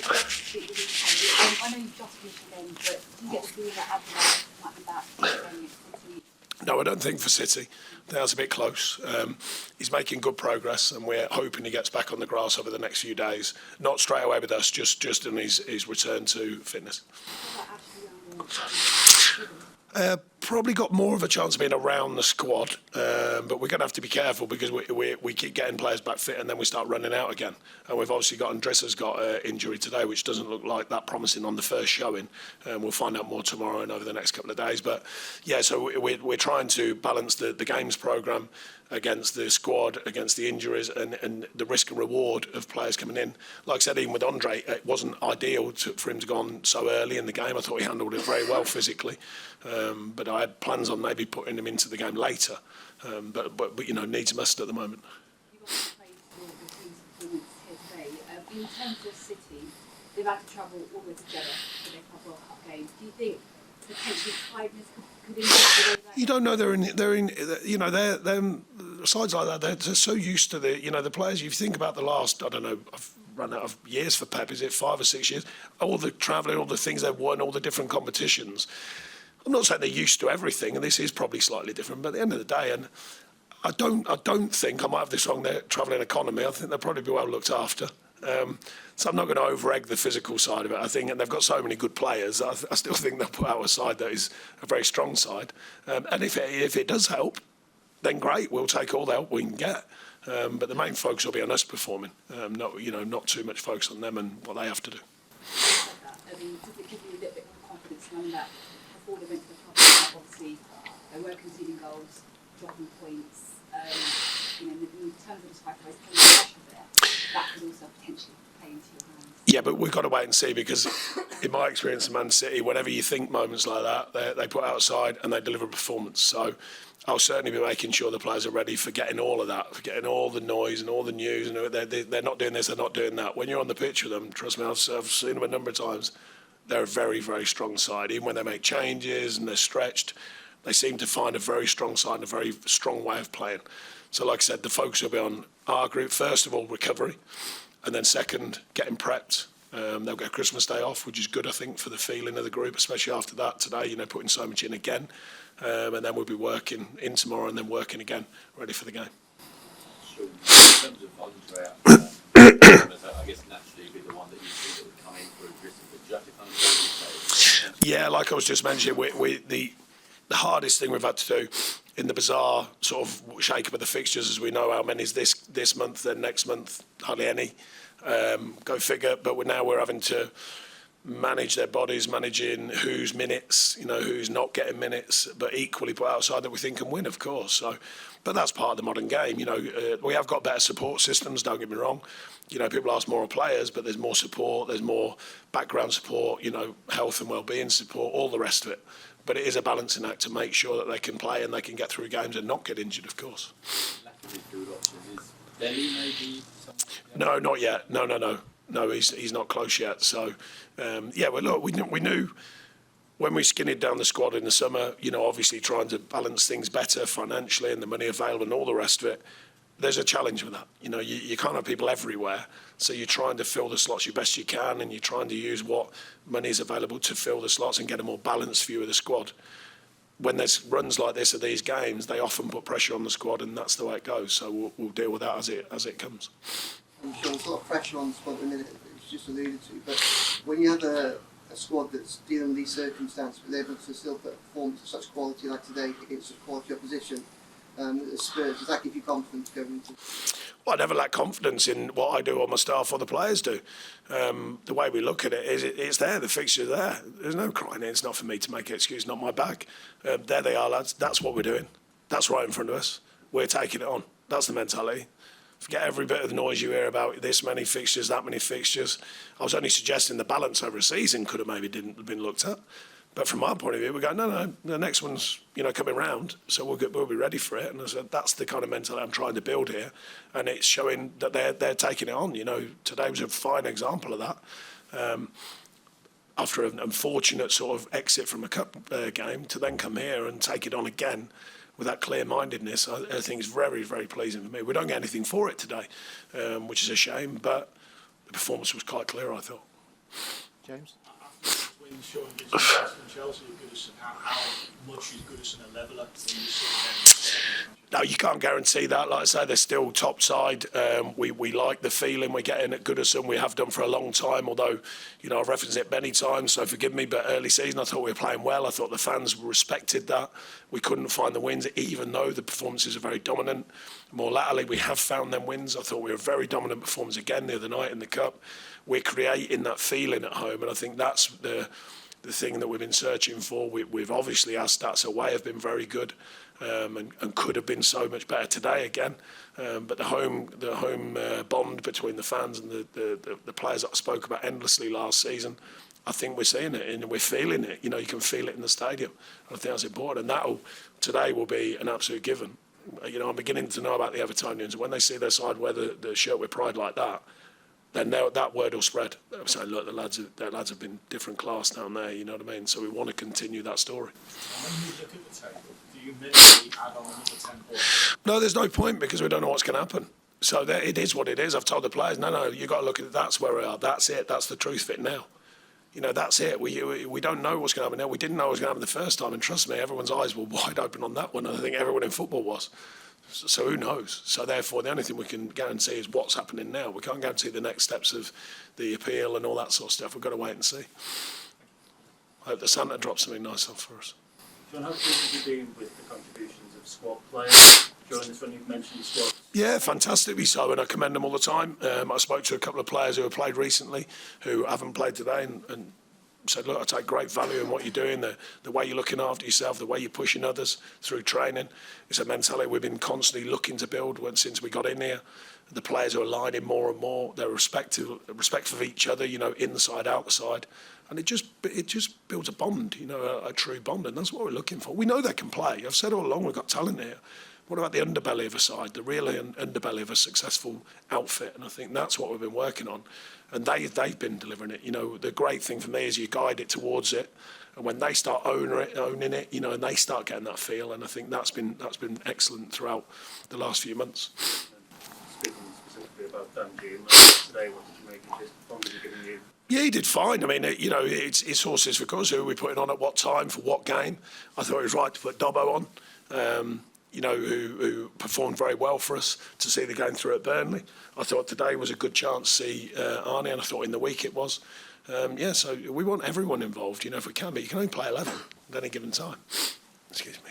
I know you've just finished the game, but do you get the feeling that Adelaide might be back again next week? No, I don't think for City. That's a bit close. He's making good progress, and we're hoping he gets back on the grass over the next few days. Not straight away with us, just in his return to fitness. Probably got more of a chance of being around the squad, but we're going to have to be careful because we keep getting players back fit and then we start running out again. And we've obviously got Andrissa's got an injury today, which doesn't look like that promising on the first showing. We'll find out more tomorrow and over the next couple of days. But yeah, so we're trying to balance the games programme against the squad, against the injuries and the risk and reward of players coming in. Like I said, even with Andre, it wasn't ideal for him to go on so early in the game. I thought he handled it very well physically. But I had plans on maybe putting him into the game later. But you know, needs must at the moment. You've also played for the team's performance here today. In terms of City, they've had to travel all the way together for their Club World Cup games. Do you think potentially tiredness could impact the way that? You don't know they're in you know they're sides like that. They're so used to the players. If you think about the last, I don't know, I've run out of years for Pep. Is it 5 or 6 years? All the travelling, all the things they've won, all the different competitions. I'm not saying they're used to everything, and this is probably slightly different. But at the end of the day, and I don't think I might have this wrong. They're travelling economy. I think they'll probably be well looked after. So I'm not going to over-egg the physical side of it. I think, and they've got so many good players. I still think they'll put out a side that is a very strong side. And if it does help, then great. We'll take all the help we can get. But the main focus will be on us performing. Not too much focus on them and what they have to do. I mean, does it give you a little bit more confidence knowing that before they went to the Club World Cup, obviously they were conceding goals, dropping points. In terms of the strike race, pressure there, that could also potentially play into your hands. Yeah, but we've got to wait and see because, in my experience in Man City, whenever you think moments like that, they put outside and they deliver a performance. So I'll certainly be making sure the players are ready for getting all of that, for getting all the noise and all the news. And they're not doing this, they're not doing that. When you're on the pitch with them, trust me, I've seen them a number of times. They're a very, very strong side. Even when they make changes and they're stretched, they seem to find a very strong side and a very strong way of playing. So like I said, the focus will be on our group. First of all, recovery. And then second, getting prepped. They'll get Christmas Day off, which is good, I think, for the feeling of the group, especially after that today, putting so much in again. And then we'll be working in tomorrow and then working again, ready for the game. Sure. In terms of Andre out, I guess naturally be the one that you think that would come in for a Christmas, but do you have to kind of go? Yeah, like I was just mentioning, the hardest thing we've had to do in the bizarre sort of shake-up of the fixtures, as we know how many is this month, then next month, hardly any. Go figure. But we're having to manage their bodies, managing whose minutes, who's not getting minutes, but equally put outside that we think can win, of course. So, but that's part of the modern game. We have got better support systems, don't get me wrong. People ask more of players, but there's more support, there's more background support, health and well-being support, all the rest of it. But it is a balancing act to make sure that they can play and they can get through games and not get injured, of course. No, not yet. No, he's not close yet. So, we knew when we skinned down the squad in the summer, obviously trying to balance things better financially and the money available and all the rest of it, there's a challenge with that. You can't have people everywhere. So you're trying to fill the slots as best you can and you're trying to use what money is available to fill the slots and get a more balanced view of the squad. When there's runs like this of these games, they often put pressure on the squad and that's the way it goes. So we'll deal with that as it comes. I'm sure there's a lot of pressure on the squad at the minute, it's just alluded to, but when you have a squad that's dealing with these circumstances, but able to still put a performance of such quality like today against such quality opposition, Spurs, does that give you confidence going into? Well, I never lack confidence in what I do or my staff or the players do. The way we look at it is it's there, the fixture's there. There's no crying. It's not for me to make an excuse, not my bag. There they are, lads. That's what we're doing. That's right in front of us. We're taking it on. That's the mentality. Forget every bit of the noise you hear about this many fixtures, that many fixtures. I was only suggesting the balance over a season could have maybe been looked at. But from our point of view, we go, no, the next one's coming round, so we'll be ready for it. And I said, that's the kind of mentality I'm trying to build here, and it's showing that they're taking it on. Today was a fine example of that. After an unfortunate sort of exit from a cup game, to then come here and take it on again with that clear-mindedness, I think is very, very pleasing for me. We don't get anything for it today, which is a shame, but the performance was quite clear, I thought. James? After win, Sean gives you from Chelsea at Goodison, how much is Goodison a leveller when you sit down? No, you can't guarantee that. Like I say, they're still top side. We like the feeling we're getting at Goodison. We have done for a long time, although, I've referenced it many times, so forgive me, but early season I thought we were playing well. I thought the fans respected that. We couldn't find the wins, even though the performances are very dominant. More latterly, we have found them wins. I thought we were a very dominant performance again the other night in the Cup. We're creating that feeling at home, and I think that's the thing that we've been searching for. We've obviously, our stats away have been very good. And could have been so much better today again. But the home bond between the fans and the players that I spoke about endlessly last season, I think we're seeing it and we're feeling it. You can feel it in the stadium. And I think that's important. And today will be an absolute given. I'm beginning to know about the Evertonians. When they see their side wear the shirt with pride like that, then that word will spread. They'll say, look, the lads have been different class down there, you know what I mean? So we want to continue that story. And when you look at the table, do you mentally add on another 10 points? No, there's no point because we don't know what's going to happen. So it is what it is. I've told the players, no, you've got to look at it. That's where we are. That's it. That's the truth fit now. That's it. We don't know what's going to happen now. We didn't know what was going to happen the first time. And trust me, everyone's eyes were wide open on that one. And I think everyone in football was. So who knows? So therefore, the only thing we can guarantee is what's happening now. We can't guarantee the next steps of the appeal and all that sort of stuff. We've got to wait and see. I hope the Santa drops something nice off for us. John, how pleased have you been with the contributions of squad players during this when you've mentioned the squad? Yeah, fantastically so, and I commend them all the time. I spoke to a couple of players who have played recently who haven't played today and said, look, I take great value in what you're doing, the way you're looking after yourself, the way you're pushing others through training. It's a mentality we've been constantly looking to build since we got in here. The players are aligning more and more. They're respect for each other, inside, outside. And it just builds a bond, a true bond. And that's what we're looking for. We know they can play. I've said all along we've got talent here. What about the underbelly of a side, the real underbelly of a successful outfit? And I think that's what we've been working on. And they've been delivering it. The great thing for me is you guide it towards it. And when they start owning it, and they start getting that feel. And I think that's been excellent throughout the last few months. Speaking specifically about Dan June, today, what did you make of his performance giving you? Yeah, he did fine. I mean, it's horses for course. Who are we putting on at what time for what game? I thought it was right to put Dobbo on. Who performed very well for us to see the game through at Burnley. I thought today was a good chance to see Arnie, and I thought in the week it was. So we want everyone involved, if we can, but you can only play 11 at any given time. Excuse me.